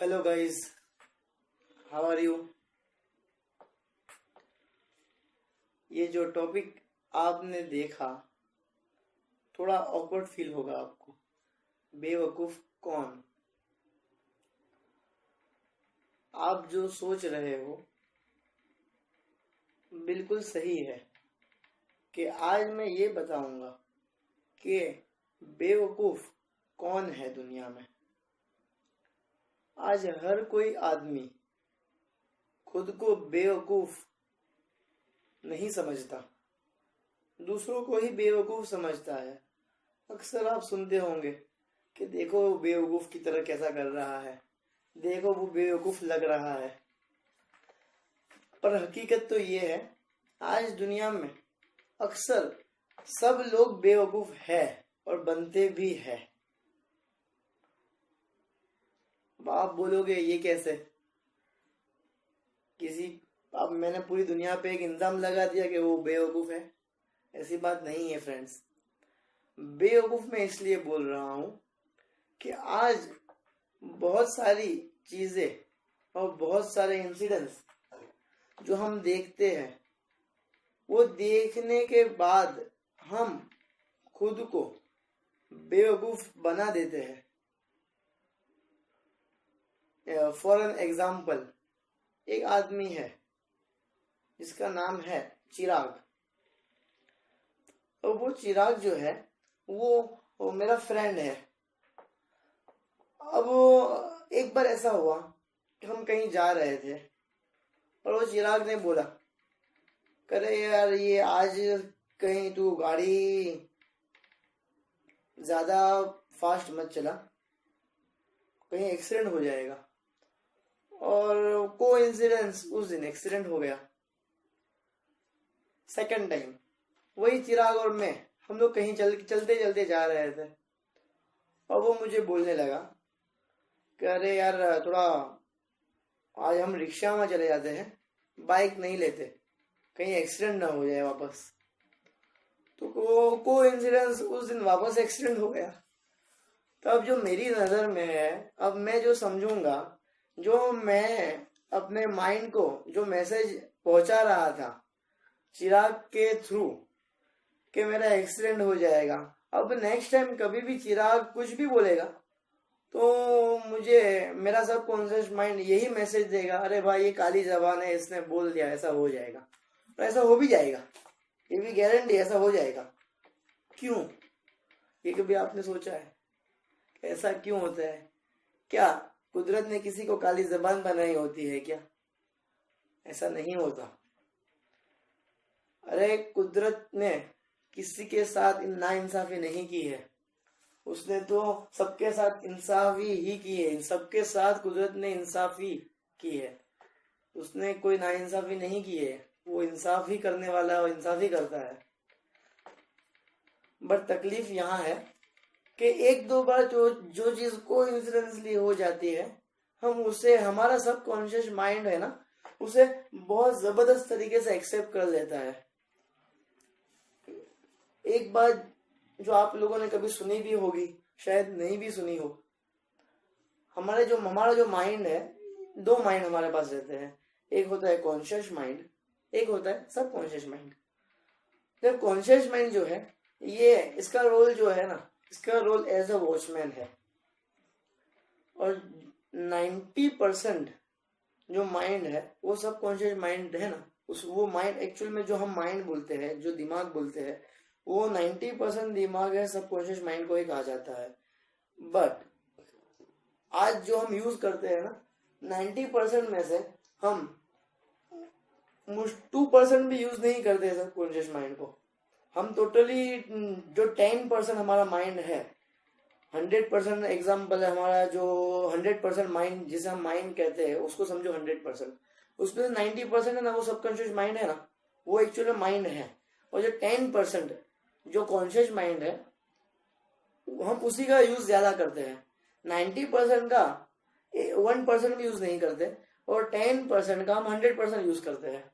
Hello guys, how are you? ये जो topic आपने देखा थोड़ा ऑकवर्ड फील होगा आपको। बेवकूफ कौन? आप जो सोच रहे हो बिल्कुल सही है कि आज मैं ये बताऊंगा कि बेवकूफ कौन है दुनिया में। आज हर कोई आदमी खुद को बेवकूफ नहीं समझता, दूसरों को ही बेवकूफ समझता है। अक्सर आप सुनते होंगे कि देखो वो बेवकूफ की तरह कैसा कर रहा है, देखो वो बेवकूफ लग रहा है। पर हकीकत तो ये है, आज दुनिया में अक्सर सब लोग बेवकूफ है और बनते भी है। आप बोलोगे ये कैसे? अब मैंने पूरी दुनिया पे एक इल्जाम लगा दिया कि वो बेवकूफ है। ऐसी बात नहीं है फ्रेंड्स। बेवकूफ मैं इसलिए बोल रहा हूं कि आज बहुत सारी चीजें और बहुत सारे इंसिडेंट्स जो हम देखते हैं, वो देखने के बाद हम खुद को बेवकूफ बना देते हैं। फॉर एन एग्जाम्पल, एक आदमी है जिसका नाम है चिराग। और वो चिराग जो है वो मेरा फ्रेंड है। अब एक बार ऐसा हुआ कि हम कहीं जा रहे थे और वो चिराग ने बोला, करे यार ये आज कहीं तू गाड़ी ज्यादा फास्ट मत चला, कहीं एक्सीडेंट हो जाएगा। और कोइंसिडेंस उस दिन एक्सीडेंट हो गया। सेकंड टाइम वही चिराग और मैं, हम लोग कहीं चलते चलते जा रहे थे और वो मुझे बोलने लगा कि अरे यार थोड़ा आज हम रिक्शा में चले जाते हैं, बाइक नहीं लेते, कहीं एक्सीडेंट ना हो जाए वापस। तो कोइंसिडेंस उस दिन वापस एक्सीडेंट हो गया। तो अब जो मेरी नजर में है, अब मैं जो समझूंगा, जो मैं अपने माइंड को जो मैसेज पहुंचा रहा था चिराग के थ्रू कि मेरा एक्सीडेंट हो जाएगा, अब नेक्स्ट टाइम कभी भी चिराग कुछ भी बोलेगा तो मुझे मेरा सब कॉन्शियस माइंड यही मैसेज देगा, अरे भाई ये काली जबान है, इसने बोल दिया, ऐसा हो जाएगा। और ऐसा हो भी जाएगा, ये भी गारंटी ऐसा हो जाएगा। क्यों? ये कभी आपने सोचा है ऐसा क्यों होता है? क्या कुदरत ने किसी को काली जबान बनाई होती है क्या? ऐसा नहीं होता। अरे कुदरत ने किसी के साथ नाइंसाफी नहीं की है, उसने तो सबके साथ इंसाफी ही की है। सबके साथ कुदरत ने इंसाफी की है, उसने कोई नाइंसाफी नहीं की है। वो इंसाफ ही करने वाला है और इंसाफ ही करता है। बट तकलीफ यहाँ है कि एक दो बार जो चीज को इंसिडेंटली हो जाती है, हम उसे, हमारा सब कॉन्शियस माइंड है ना, उसे बहुत जबरदस्त तरीके से एक्सेप्ट कर लेता है। एक बात जो आप लोगों ने कभी सुनी भी होगी, शायद नहीं भी सुनी हो। हमारा जो माइंड है, दो माइंड हमारे पास रहते हैं। एक होता है कॉन्शियस माइंड, एक होता है सब कॉन्शियस माइंड। जब कॉन्शियस माइंड जो है, ये इसका रोल जो है ना, इसका रोल एज अ वॉचमैन है। और 90% जो माइंड है वो सब कॉन्शियस माइंड है ना, वो माइंड एक्चुअल में जो हम माइंड बोलते हैं, जो दिमाग बोलते हैं, वो 90% दिमाग है, सब कॉन्शियस माइंड को ही कहा जाता है। बट आज जो हम यूज करते हैं ना, 90% में से हम 2% भी यूज नहीं करते सब कॉन्शियस माइंड को। हम टोटली जो 10% हमारा माइंड है, 100% एग्जाम्पल है हमारा, जो 100% माइंड जिसे हम माइंड कहते हैं, उसको समझो 100%। उसमें 90% है ना, वो सबकॉन्शियस माइंड है ना, वो एक्चुअली माइंड है। और जो 10% जो कॉन्शियस माइंड है, हम उसी का यूज ज्यादा करते हैं। 90% का 1% भी यूज नहीं करते और 10% का हम 100% यूज करते हैं।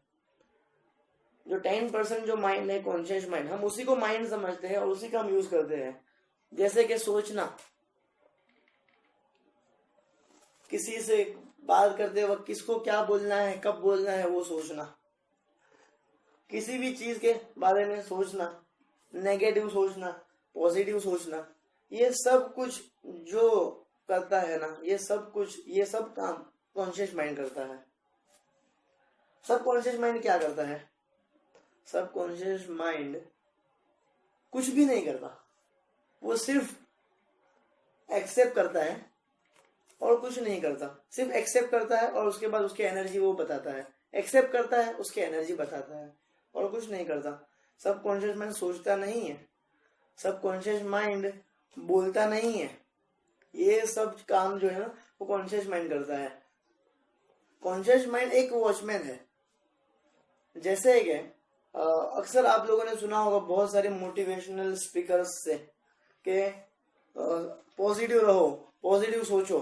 जो 10% जो माइंड है, कॉन्शियस माइंड, हम उसी को माइंड समझते हैं और उसी का हम यूज करते हैं। जैसे कि सोचना, किसी से बात करते वक्त किसको क्या बोलना है, कब बोलना है, वो सोचना, किसी भी चीज के बारे में सोचना, नेगेटिव सोचना, पॉजिटिव सोचना, ये सब कुछ जो करता है ना, ये सब काम कॉन्शियस माइंड करता है। सबकॉन्शियस माइंड क्या करता है? सबकॉन्शियस माइंड कुछ भी नहीं करता, वो सिर्फ एक्सेप्ट करता है और कुछ नहीं करता। सिर्फ एक्सेप्ट करता है और उसके बाद उसकी एनर्जी वो बताता है, एक्सेप्ट करता है, उसकी एनर्जी बताता है और कुछ नहीं करता। सबकॉन्शियस माइंड सोचता नहीं है, सबकॉन्शियस माइंड बोलता नहीं है, ये सब काम जो है ना वो कॉन्शियस माइंड करता है। कॉन्शियस माइंड एक वॉचमैन है। जैसे कि अक्सर आप लोगों ने सुना होगा बहुत सारे मोटिवेशनल स्पीकर्स से कि पॉजिटिव रहो, पॉजिटिव सोचो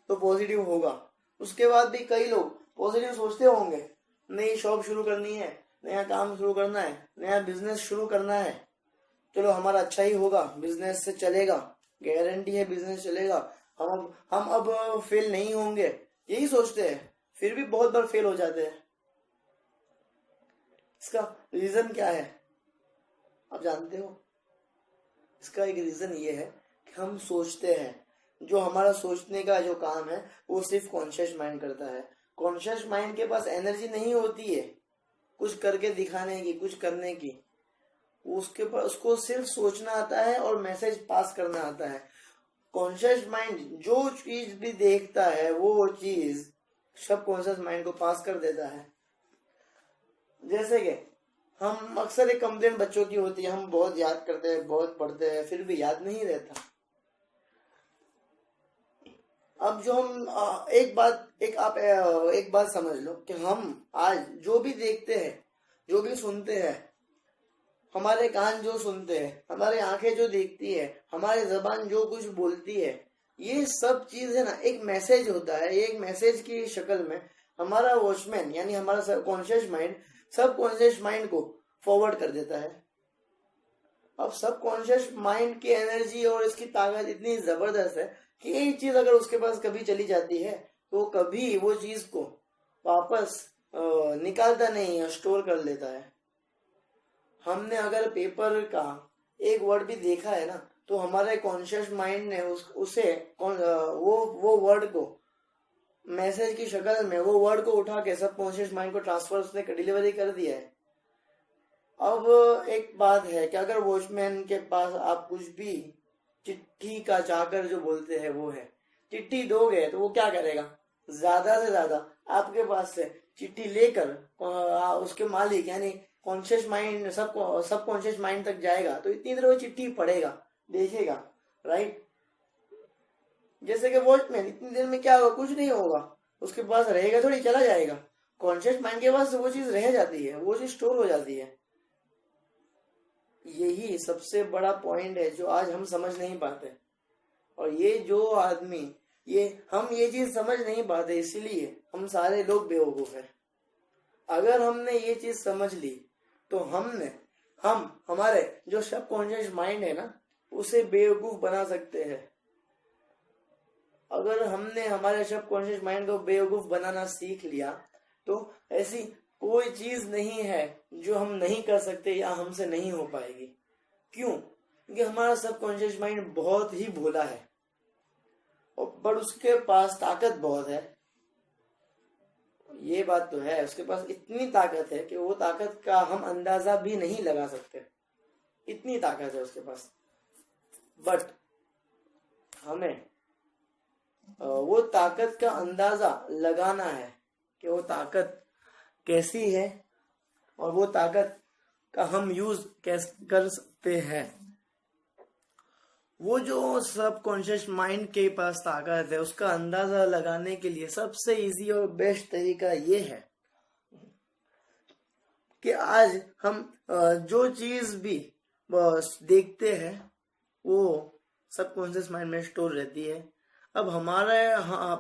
तो पॉजिटिव होगा। उसके बाद भी कई लोग पॉजिटिव सोचते होंगे, नई शॉप शुरू करनी है, नया काम शुरू करना है, नया बिजनेस शुरू करना है, चलो हमारा अच्छा ही होगा, बिजनेस से चलेगा, गारंटी है बिजनेस चलेगा, हम अब फेल नहीं होंगे, यही सोचते हैं। फिर भी बहुत बार फेल हो जाते हैं। इसका रीजन क्या है आप जानते हो? इसका एक रीजन ये है कि हम सोचते हैं, जो हमारा सोचने का जो काम है वो सिर्फ कॉन्शियस माइंड करता है। कॉन्शियस माइंड के पास एनर्जी नहीं होती है कुछ करके दिखाने की, कुछ करने की। उसके पास उसको सिर्फ सोचना आता है और मैसेज पास करना आता है। कॉन्शियस माइंड जो चीज भी देखता है वो चीज सबकॉन्शियस माइंड को पास कर देता है। जैसे कि हम अक्सर एक कंप्लेंट बच्चों की होती है, हम बहुत याद करते हैं, बहुत पढ़ते हैं, फिर भी याद नहीं रहता। अब जो हम एक बात समझ लो कि हम आज जो भी देखते हैं, जो भी सुनते हैं, हमारे कान जो सुनते हैं, हमारे आंखें जो देखती है, हमारी जबान जो कुछ बोलती है, ये सब चीज है ना एक मैसेज होता है। ये एक मैसेज की शक्ल में हमारा वॉचमैन यानी हमारा सबकॉन्शियस माइंड को फॉरवर्ड कर देता है। अब सबकॉन्शियस माइंड की एनर्जी और इसकी ताकत इतनी जबरदस्त है कि ये चीज अगर उसके पास कभी चली जाती है तो कभी वो चीज को वापस निकालता नहीं है, स्टोर कर लेता है। हमने अगर पेपर का एक वर्ड भी देखा है ना तो हमारे कॉन्शियस माइंड ने वो वर्ड को मैसेज की शक्ल में वो वर्ड को उठा के सबकॉन्शियस माइंड को ट्रांसफर उसने डिलीवरी कर दिया है। अब एक बात है कि अगर वॉचमैन के पास आप कुछ भी चिट्ठी का चाकर जो बोलते हैं वो है, चिट्ठी दोगे तो वो क्या करेगा? ज्यादा से ज्यादा आपके पास से चिट्ठी लेकर उसके मालिक यानी कॉन्शियस माइंड सबकॉन्शियस माइंड तक जाएगा तो इतनी देर वो चिट्ठी पढ़ेगा, देखेगा, राइट। जैसे कि वॉचमैन इतनी देर में क्या होगा? कुछ नहीं होगा, उसके पास रहेगा थोड़ी, चला जाएगा। कॉन्शियस माइंड के पास वो चीज रह जाती है, वो चीज स्टोर हो जाती है। यही सबसे बड़ा पॉइंट है जो आज हम समझ नहीं पाते। और ये जो आदमी हम ये चीज समझ नहीं पाते, इसीलिए हम सारे लोग बेवकूफ हैं। अगर हमने ये चीज समझ ली तो हम हमारे जो सबकॉन्शियस माइंड है ना उसे बेवकूफ बना सकते हैं। अगर हमने हमारे सबकॉन्शियस माइंड को बेवकूफ बनाना सीख लिया तो ऐसी कोई चीज नहीं है जो हम नहीं कर सकते या हमसे नहीं हो पाएगी। क्यों? क्योंकि हमारा सबकॉन्शियस माइंड बहुत ही भोला है पर उसके पास ताकत बहुत है। ये बात तो है, उसके पास इतनी ताकत है कि वो ताकत का हम अंदाजा भी नहीं लगा सकते, इतनी ताकत है उसके पास। बट हमें वो ताकत का अंदाजा लगाना है कि वो ताकत कैसी है और वो ताकत का हम यूज कैसे कर सकते हैं। वो जो सबकॉन्शियस माइंड के पास ताकत है उसका अंदाजा लगाने के लिए सबसे इजी और बेस्ट तरीका ये है कि आज हम जो चीज भी देखते हैं वो सबकॉन्शियस माइंड में स्टोर रहती है। अब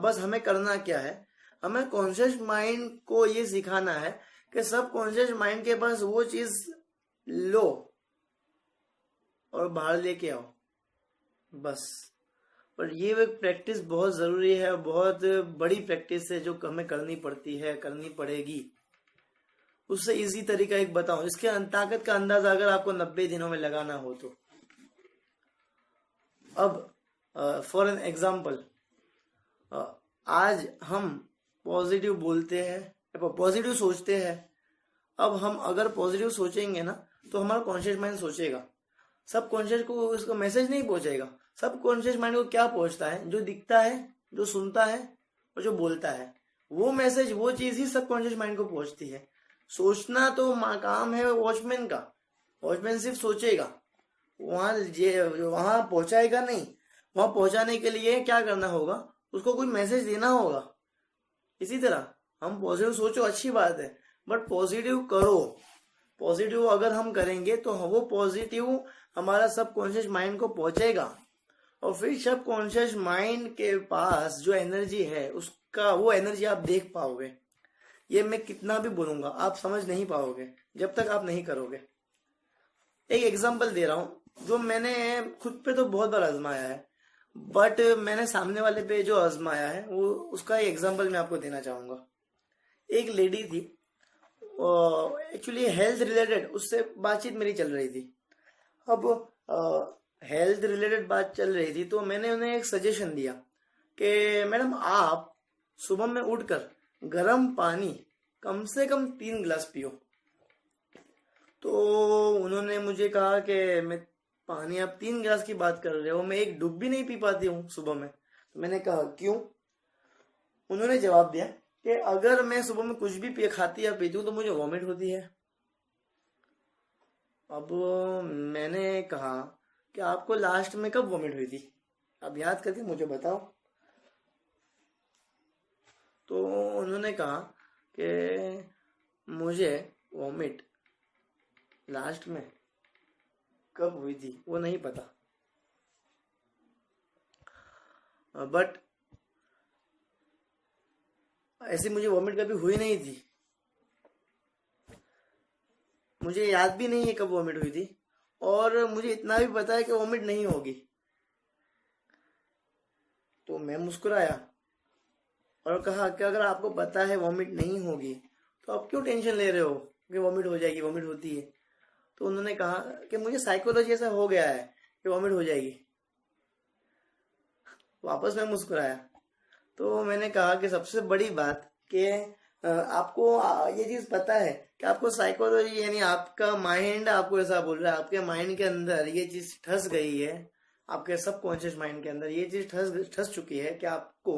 बस हमें करना क्या है? हमें कॉन्शियस माइंड को ये सिखाना है कि सबकॉन्शियस माइंड के पास वो चीज लो और बाहर लेके आओ। बस पर ये एक प्रैक्टिस बहुत ज़रूरी है, बहुत बड़ी प्रैक्टिस है जो हमें करनी पड़ती है, करनी पड़ेगी। उससे इजी तरीका एक बताऊं, इसके ताकत का अंदाजा अगर आपको 90 दिनों में लगाना हो तो। अब फॉर एन एग्जाम्पल, आज हम पॉजिटिव बोलते हैं, पॉजिटिव सोचते हैं। अब हम अगर पॉजिटिव सोचेंगे ना तो हमारा कॉन्शियस माइंड सोचेगा, सब कॉन्शियस को उसका मैसेज नहीं पहुंचेगा। सब कॉन्शियस माइंड को क्या पहुंचता है? जो दिखता है, जो सुनता है और जो बोलता है, वो मैसेज, वो चीज ही सब कॉन्शियस माइंड को पहुंचती है। सोचना तो काम है वॉचमैन का। वॉचमैन सिर्फ सोचेगा, वहां पहुंचाएगा नहीं। वहां पहुंचाने के लिए क्या करना होगा? उसको कोई मैसेज देना होगा। इसी तरह हम पॉजिटिव सोचो, अच्छी बात है, बट पॉजिटिव करो। पॉजिटिव अगर हम करेंगे तो वो पॉजिटिव हमारा सबकॉन्शियस माइंड को पहुंचेगा, और फिर सबकॉन्शियस माइंड के पास जो एनर्जी है उसका, वो एनर्जी आप देख पाओगे। ये मैं कितना भी बोलूंगा आप समझ नहीं पाओगे जब तक आप नहीं करोगे। एक एग्जांपल दे रहा हूं जो मैंने खुद पे तो बहुत बार आजमाया है, बट मैंने सामने वाले पे जो आजमाया है वो उसका एक एग्जांपल मैं आपको देना चाहूंगा। एक लेडी थी, एक्चुअली हेल्थ रिलेटेड उससे बातचीत मेरी चल रही थी। अब हेल्थ रिलेटेड बात चल रही थी तो मैंने उन्हें एक सजेशन दिया कि मैडम आप सुबह में उठकर गर्म पानी कम से कम 3 गिलास पियो। तो उन्होंने मुझे कहा कि मैं पानी, आप 3 गिलास की बात कर रहे हो, मैं एक डुब भी नहीं पी पाती हूँ सुबह में। तो मैंने कहा क्यों? उन्होंने जवाब दिया कि अगर मैं सुबह में कुछ भी खाती या पीती हूँ तो मुझे वॉमिट होती है। अब मैंने कहा कि आपको लास्ट में कब वॉमिट हुई थी, अब याद करके मुझे बताओ। तो उन्होंने कहा कि मुझे वॉमिट लास्ट में कब हुई थी वो नहीं पता, बट ऐसी मुझे वॉमिट कभी हुई नहीं थी, मुझे याद भी नहीं है कब वॉमिट हुई थी, और मुझे इतना भी पता है कि वॉमिट नहीं होगी। तो मैं मुस्कुराया और कहा कि अगर आपको पता है वॉमिट नहीं होगी तो आप क्यों टेंशन ले रहे हो कि वॉमिट हो जाएगी, वॉमिट होती है। तो उन्होंने कहा कि मुझे साइकोलॉजी ऐसा हो गया है कि वॉमिट हो जाएगी। वापस मैं मुस्कुराया। तो मैंने कहा कि सबसे बड़ी बात कि आपको ये चीज पता है कि आपको साइकोलॉजी, यानी आपका माइंड आपको ऐसा बोल रहा है, आपके माइंड के अंदर ये चीज ठस गई है, आपके सबकॉन्शियस माइंड के अंदर ये चीज ठस चुकी है कि आपको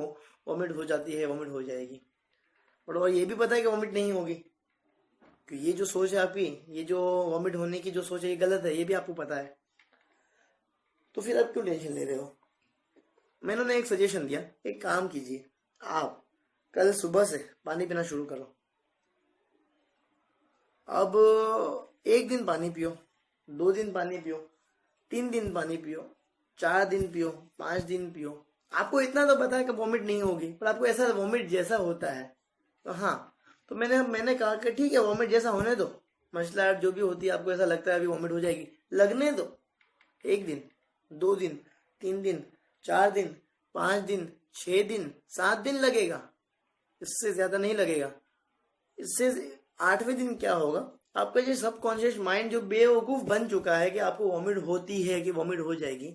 वॉमिट हो जाती है, वॉमिट हो जाएगी। बट और ये भी पता है कि वॉमिट नहीं होगी, कि ये जो सोच है आपकी, ये जो वॉमिट होने की जो सोच है ये गलत है, ये भी आपको पता है। तो फिर आप क्यों टेंशन ले रहे हो? मैंने उन्हें एक सजेशन दिया, एक काम कीजिए, आप कल सुबह से पानी पीना शुरू करो। अब 1 दिन पानी पियो, 2 दिन पानी पियो, 3 दिन पानी पियो, 4 दिन पियो, 5 दिन पियो। आपको इतना तो पता है कि वॉमिट नहीं होगी, पर आपको ऐसा वॉमिट जैसा होता है। तो हाँ, तो मैंने कहा कि ठीक है, वॉमिट जैसा होने दो, मसला जो भी होती है, आपको ऐसा लगता है अभी वॉमिट हो जाएगी, लगने दो। 1 दिन, 2 दिन, 3 दिन, 4 दिन, 5 दिन, 6 दिन, 7 दिन लगेगा, इससे ज्यादा नहीं लगेगा। इससे 8वें दिन क्या होगा? आपका जो सबकॉन्शियस माइंड जो बेवकूफ बन चुका है कि आपको वॉमिट होती है, कि वॉमिट हो जाएगी,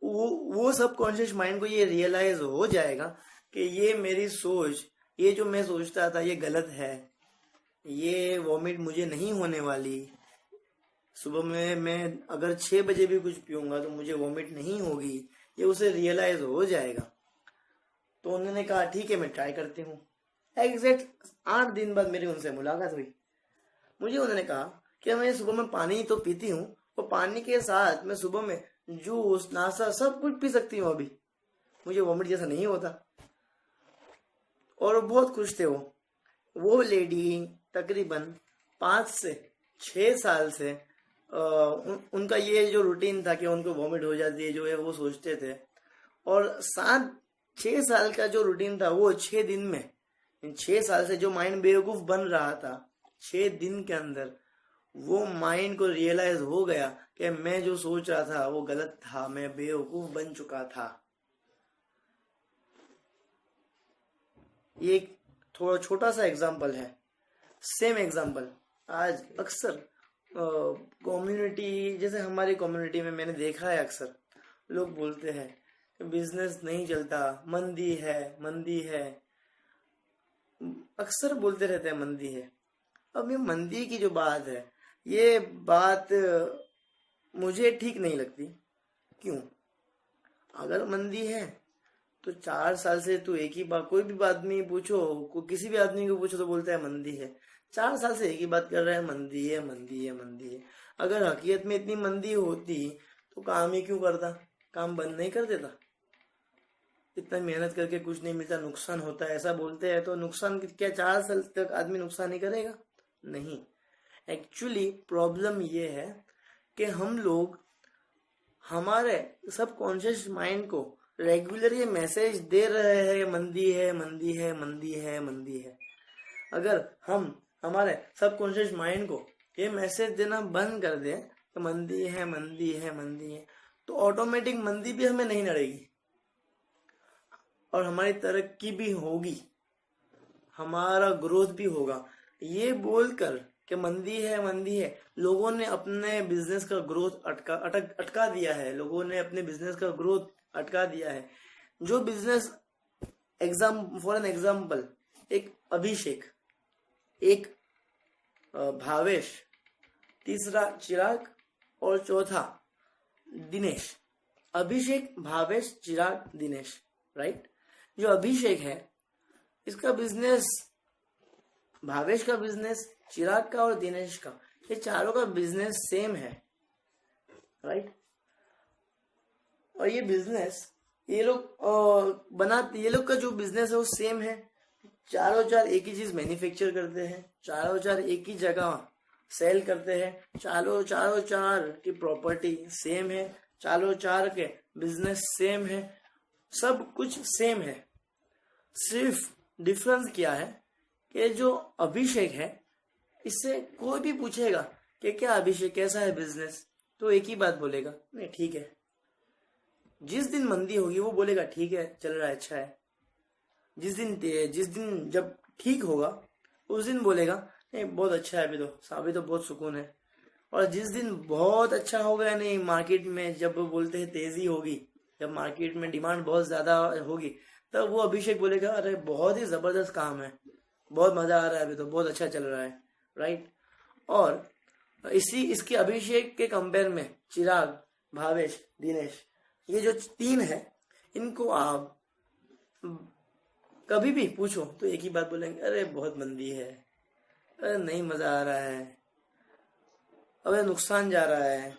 वो सबकॉन्शियस माइंड को ये रियलाइज हो जाएगा कि ये मेरी सोच, ये जो मैं सोचता था ये गलत है, ये वॉमिट मुझे नहीं होने वाली। सुबह में मैं अगर 6 बजे भी कुछ पीऊंगा तो मुझे वॉमिट नहीं होगी, ये उसे रियलाइज हो जाएगा। तो उन्होंने कहा ठीक है, मैं ट्राई करती हूँ। एग्जैक्ट 8 दिन बाद मेरी उनसे मुलाकात हुई। मुझे उन्होंने कहा कि मैं सुबह में पानी तो पीती हूँ, और पानी के साथ मैं सुबह में जूस, नाश्ता सब कुछ पी सकती हूँ, अभी मुझे वॉमिट जैसा नहीं होता। और बहुत खुश थे वो लेडी तकरीबन 5 से 6 साल से उनका ये जो रूटीन था कि उनको वॉमिट हो जाती है जो है वो सोचते थे, और 6 साल का जो रूटीन था वो 6 दिन में, 6 साल से जो माइंड बेवकूफ बन रहा था, 6 दिन के अंदर वो माइंड को रियलाइज हो गया कि मैं जो सोच रहा था वो गलत था, मैं बेवकूफ बन चुका था। ये एक थोड़ा छोटा सा एग्जाम्पल है, सेम एग्जाम्पल। आज अक्सर कम्युनिटी, जैसे हमारी कम्युनिटी में मैंने देखा है, अक्सर लोग बोलते हैं बिजनेस नहीं चलता, मंदी है, मंदी है, अक्सर बोलते रहते हैं मंदी है। अब ये मंदी की जो बात है, ये बात मुझे ठीक नहीं लगती। क्यों? अगर मंदी है तो 4 साल से तू एक ही बात, कोई भी आदमी पूछो, किसी भी आदमी को पूछो तो बोलता है मंदी है। 4 साल से एक ही बात कर रहा है, मंदी है, मंदी है, मंदी है। अगर हकीकत में इतनी मंदी होती तो काम ही क्यों करता, काम बंद नहीं कर देता? इतना मेहनत करके कुछ नहीं मिलता, नुकसान होता है, ऐसा बोलते हैं तो नुकसान क्या 4 साल तक आदमी नुकसान नहीं करेगा? नहीं। एक्चुअली प्रॉब्लम ये है कि हम लोग हमारे सबकॉन्शियस माइंड को रेगुलर ये मैसेज दे रहे हैं, मंदी है, मंदी है, मंदी है, मंदी है। अगर हम हमारे सबकॉन्शियस माइंड को ये मैसेज देना बंद कर दें तो मंदी है, मंदी है, मंदी है, तो ऑटोमेटिक मंदी भी हमें नहीं नड़ेगी और हमारी तरक्की भी होगी, हमारा ग्रोथ भी होगा। ये बोलकर कि मंदी है, मंदी है, लोगों ने अपने बिजनेस का ग्रोथ अटका दिया है। लोगों ने अपने बिजनेस का ग्रोथ अटका दिया है। जो बिजनेस फॉर एन एग्जाम्पल, एक अभिषेक, एक भावेश, तीसरा चिराग और चौथा दिनेश। अभिषेक, भावेश, चिराग, दिनेश, राइट। जो अभिषेक है इसका बिजनेस, भावेश का बिजनेस, चिराग का और दिनेश का, ये चारों का बिजनेस सेम है, राइट। और ये बिजनेस ये लोग का जो बिजनेस है वो सेम है। चारों एक ही चीज मैन्युफैक्चर करते हैं, चारों एक ही जगह सेल करते हैं, चारों की प्रॉपर्टी सेम है, चारों के बिजनेस सेम है, सब कुछ सेम है। सिर्फ डिफरेंस क्या है कि जो अभिषेक है, इससे कोई भी पूछेगा कि क्या अभिषेक कैसा है बिजनेस, तो एक ही बात बोलेगा, नहीं ठीक है। जिस दिन मंदी होगी वो बोलेगा ठीक है, चल रहा है, अच्छा है। जिस दिन जब ठीक होगा उस दिन बोलेगा नहीं बहुत अच्छा है, अभी तो बहुत सुकून है। और जिस दिन बहुत अच्छा हो गया, नहीं मार्केट में जब बोलते हैं तेजी होगी, जब मार्केट में डिमांड बहुत ज्यादा होगी, तब वो अभिषेक बोलेगा अरे बहुत ही जबरदस्त काम है, बहुत मजा आ रहा है, अभी तो बहुत अच्छा चल रहा है, राइट। और इसके अभिषेक के कंपेयर में चिराग, भावेश, दिनेश, ये जो तीन है, इनको आप कभी भी पूछो तो एक ही बात बोलेंगे, अरे बहुत मंदी है, अरे नहीं मजा आ रहा है, अबे नुकसान जा रहा है।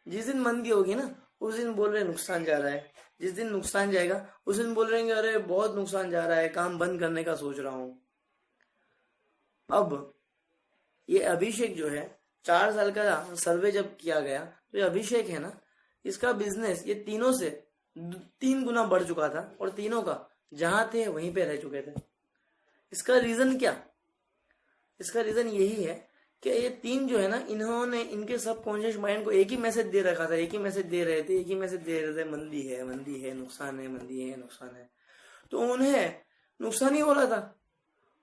जिस दिन मंदी होगी ना उस दिन बोल रहे नुकसान जा रहा है, जिस दिन नुकसान जाएगा उस दिन बोल रहे हैं अरे बहुत नुकसान जा रहा है, काम बंद करने का सोच रहा हूं। अब ये अभिषेक जो है, 4 साल का सर्वे जब किया गया तो ये अभिषेक है ना, इसका बिजनेस ये तीनों से 3 गुना बढ़ चुका था और तीनों का जहां थे वहीं पे रह चुके थे। इसका रीजन क्या? इसका रीजन यही है कि ये तीन जो है ना, इन्होंने इनके सबकॉन्शियस माइंड को एक ही मैसेज दे रखा था, एक ही मैसेज दे रहे थे, मंदी है, मंदी है, नुकसान है, मंदी है, नुकसान है। तो उन्हें नुकसान ही हो रहा था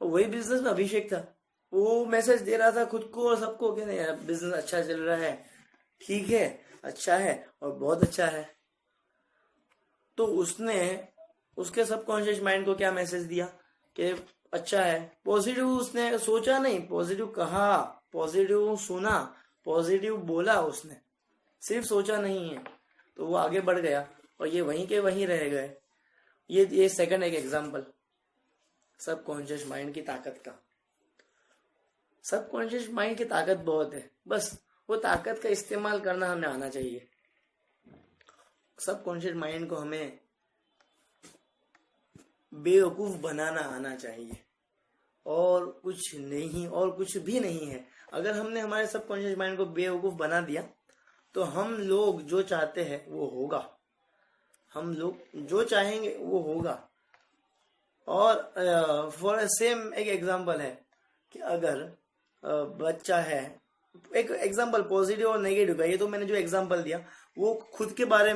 और वही बिजनेस में अभिषेक था, वो मैसेज दे रहा था खुद को और सबको कि नहीं यार बिजनेस अच्छा चल रहा है, ठीक है, अच्छा है और बहुत अच्छा है। तो उसने उसके सबकॉन्शियस माइंड को क्या मैसेज दिया कि अच्छा है, पॉजिटिव उसने सोचा नहीं, पॉजिटिव कहा, पॉजिटिव सुना, पॉजिटिव बोला, उसने सिर्फ सोचा नहीं है, तो वो आगे बढ़ गया और ये वहीं के वहीं रह गए। ये सेकंड एक एग्जांपल सबकॉन्शियस माइंड की ताकत का। सबकॉन्शियस माइंड की ताकत बहुत है, बस वो ताकत का इस्तेमाल करना हमें आना चाहिए। सबकॉन्शियस माइंड को हमें बेवकूफ बनाना आना चाहिए और कुछ नहीं, और कुछ भी नहीं है। अगर हमने हमारे सबकॉन्शियस माइंड को बेवकूफ बना दिया तो हम लोग जो चाहते हैं वो होगा, हम लोग जो चाहेंगे वो होगा। और फॉर सेम एक एग्जांपल है कि अगर बच्चा है, एक एग्जांपल पॉजिटिव और नेगेटिव का, ये तो मैंने जो एग्जांपल दिया वो खुद के बारे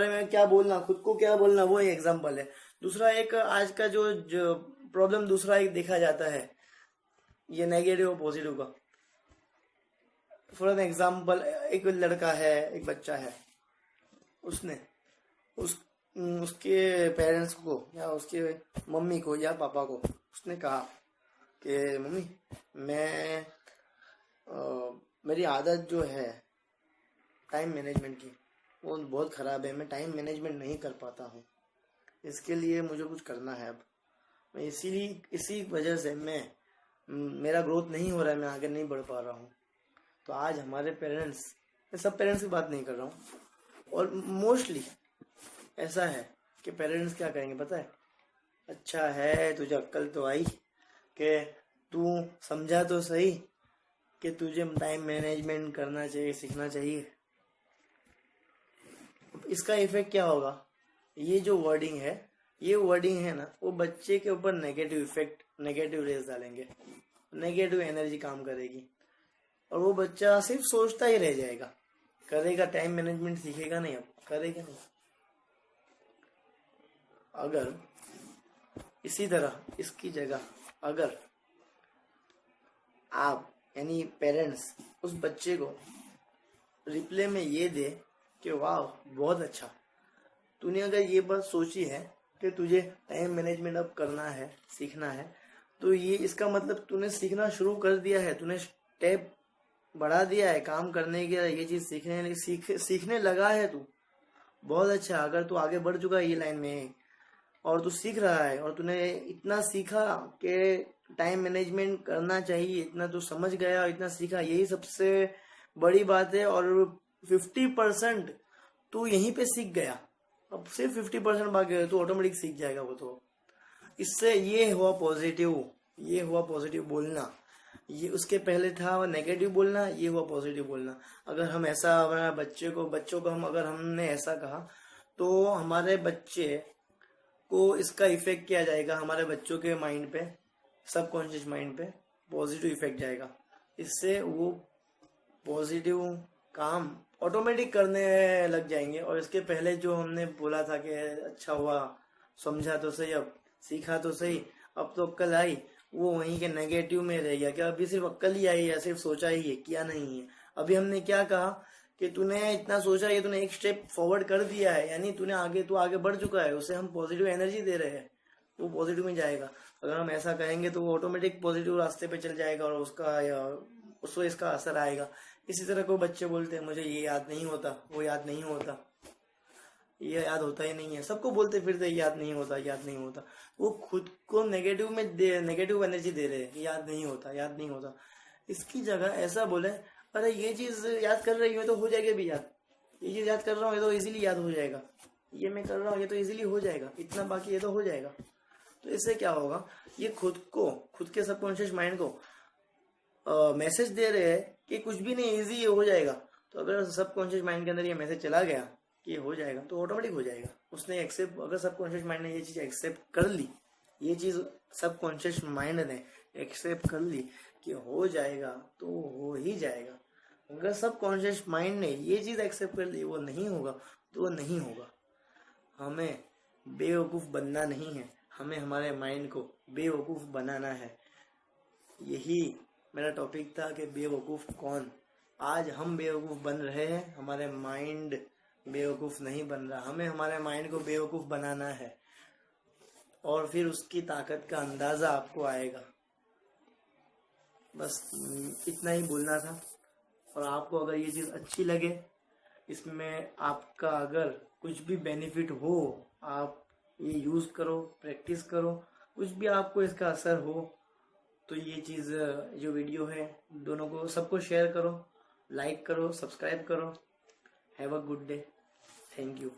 में क्या बोलना, खुद को क्या बोलना, वो एग्जाम्पल है। दूसरा एक आज का जो प्रॉब्लम दूसरा एक देखा जाता है, ये नेगेटिव और पॉजिटिव का। फॉर एन एग्जाम्पल, एक लड़का है, एक बच्चा है, उसने उसके पेरेंट्स को या उसके मम्मी को या पापा को उसने कहा कि मम्मी मैं मेरी आदत जो है टाइम मैनेजमेंट की वो बहुत ख़राब है, मैं टाइम मैनेजमेंट नहीं कर पाता हूँ, इसके लिए मुझे कुछ करना है। अब मैं इसी वजह से मेरा ग्रोथ नहीं हो रहा है, मैं आगे नहीं बढ़ पा रहा हूँ। तो आज हमारे पेरेंट्स, मैं सब पेरेंट्स की बात नहीं कर रहा हूँ, और मोस्टली ऐसा है कि पेरेंट्स क्या करेंगे पता है, अच्छा है तुझे अक्ल तो आई कि तू समझा तो सही कि तुझे टाइम मैनेजमेंट करना चाहिए, सीखना चाहिए। इसका इफेक्ट क्या होगा, ये जो वर्डिंग है ना, वो बच्चे के ऊपर नेगेटिव इफेक्ट, नेगेटिव रेज डालेंगे, नेगेटिव एनर्जी काम करेगी, और वो बच्चा सिर्फ सोचता ही रह जाएगा, करेगा टाइम मैनेजमेंट सीखेगा नहीं, अब करेगा नहीं। अगर इसी तरह इसकी जगह अगर आप यानी पेरेंट्स उस बच्चे को रिप्ले में ये दे कि वाह बहुत अच्छा, तूने अगर ये बात सोची है कि तुझे टाइम मैनेजमेंट अब करना है, सीखना है, तो ये इसका मतलब तूने सीखना शुरू कर दिया है, तूने स्टेप बढ़ा दिया है काम करने के, ये चीज सीखने लगा है तू, बहुत अच्छा। अगर तू आगे बढ़ चुका है ये लाइन में और तू सीख रहा है और तूने इतना सीखा कि टाइम मैनेजमेंट करना चाहिए, इतना तू समझ गया, इतना सीखा, यही सबसे बड़ी बात है। और 50% तू यहीं पे सीख गया, अब सिर्फ 50% बाकी है, तू ऑटोमेटिक सीख जाएगा वो। तो इससे ये हुआ पॉजिटिव बोलना, ये उसके पहले था वो नेगेटिव बोलना, ये हुआ पॉजिटिव बोलना। अगर हम ऐसा हमारे बच्चों को अगर हमने ऐसा कहा तो हमारे बच्चे को इसका इफेक्ट किया जाएगा, हमारे बच्चों के माइंड पे, सबकॉन्शियस माइंड पे पॉजिटिव इफेक्ट जाएगा। इससे वो पॉजिटिव काम ऑटोमेटिक करने लग जाएंगे। और इसके पहले जो हमने बोला था कि अच्छा हुआ समझा तो सही, अब सीखा तो सही, अब तो अक्ल आई, वो वहीं के नेगेटिव में रह गया। क्या अभी सिर्फ अक्ल ही आई है, सिर्फ सोचा ही है, किया नहीं है। अभी हमने क्या कहा कि तूने इतना सोचा है, तूने एक स्टेप फॉरवर्ड कर दिया है, यानी तू आगे बढ़ चुका है, उसे हम पॉजिटिव एनर्जी दे रहे हैं, वो पॉजिटिव में जाएगा। अगर हम ऐसा कहेंगे तो वो ऑटोमेटिक पॉजिटिव रास्ते पे चल जाएगा और उसको इसका असर आएगा। इसी तरह को बच्चे बोलते हैं मुझे ये याद नहीं होता, वो याद नहीं होता, ये याद होता ही नहीं है, सबको बोलते फिरते याद नहीं होता। वो खुद को नेगेटिव एनर्जी दे रहे हैं, याद नहीं होता। इसकी जगह ऐसा बोले, अरे ये चीज याद कर रही हूँ तो हो जाएगी भी याद, ये चीज याद कर रहा हूँ ये तो इजीली याद हो जाएगा, ये मैं कर रहा हूँ ये तो इजीली हो जाएगा, इतना बाकी ये तो हो जाएगा। तो इससे क्या होगा, ये खुद के सबकॉन्शियस माइंड को मैसेज दे रहे हैं कि कुछ भी नहीं, इजी ये हो जाएगा। तो अगर सबकॉन्शियस माइंड के अंदर ये मैसेज चला गया कि ये हो जाएगा तो ऑटोमेटिक हो जाएगा। उसने एक्सेप्ट, अगर सबकॉन्शियस माइंड ने ये चीज एक्सेप्ट कर ली, ये चीज सबकॉन्शियस माइंड ने एक्सेप्ट कर ली कि हो जाएगा तो हो ही जाएगा। अगर सबकॉन्शियस माइंड ने ये चीज एक्सेप्ट कर ली वो नहीं होगा तो वो नहीं होगा। हमें बेवकूफ बनना नहीं है, हमें हमारे माइंड को बेवकूफ बनाना है। यही मेरा टॉपिक था कि बेवकूफ कौन। आज हम बेवकूफ बन रहे हैं, हमारे माइंड बेवकूफ नहीं बन रहा। हमें हमारे माइंड को बेवकूफ बनाना है और फिर उसकी ताकत का अंदाजा आपको आएगा। बस इतना ही बोलना था। और आपको अगर ये चीज अच्छी लगे, इसमें आपका अगर कुछ भी बेनिफिट हो, आप ये यूज करो, प्रैक्टिस करो, कुछ भी आपको इसका असर हो, तो ये चीज जो वीडियो है दोनों को सबको शेयर करो, लाइक करो, सब्सक्राइब करो। Have a good day, thank you.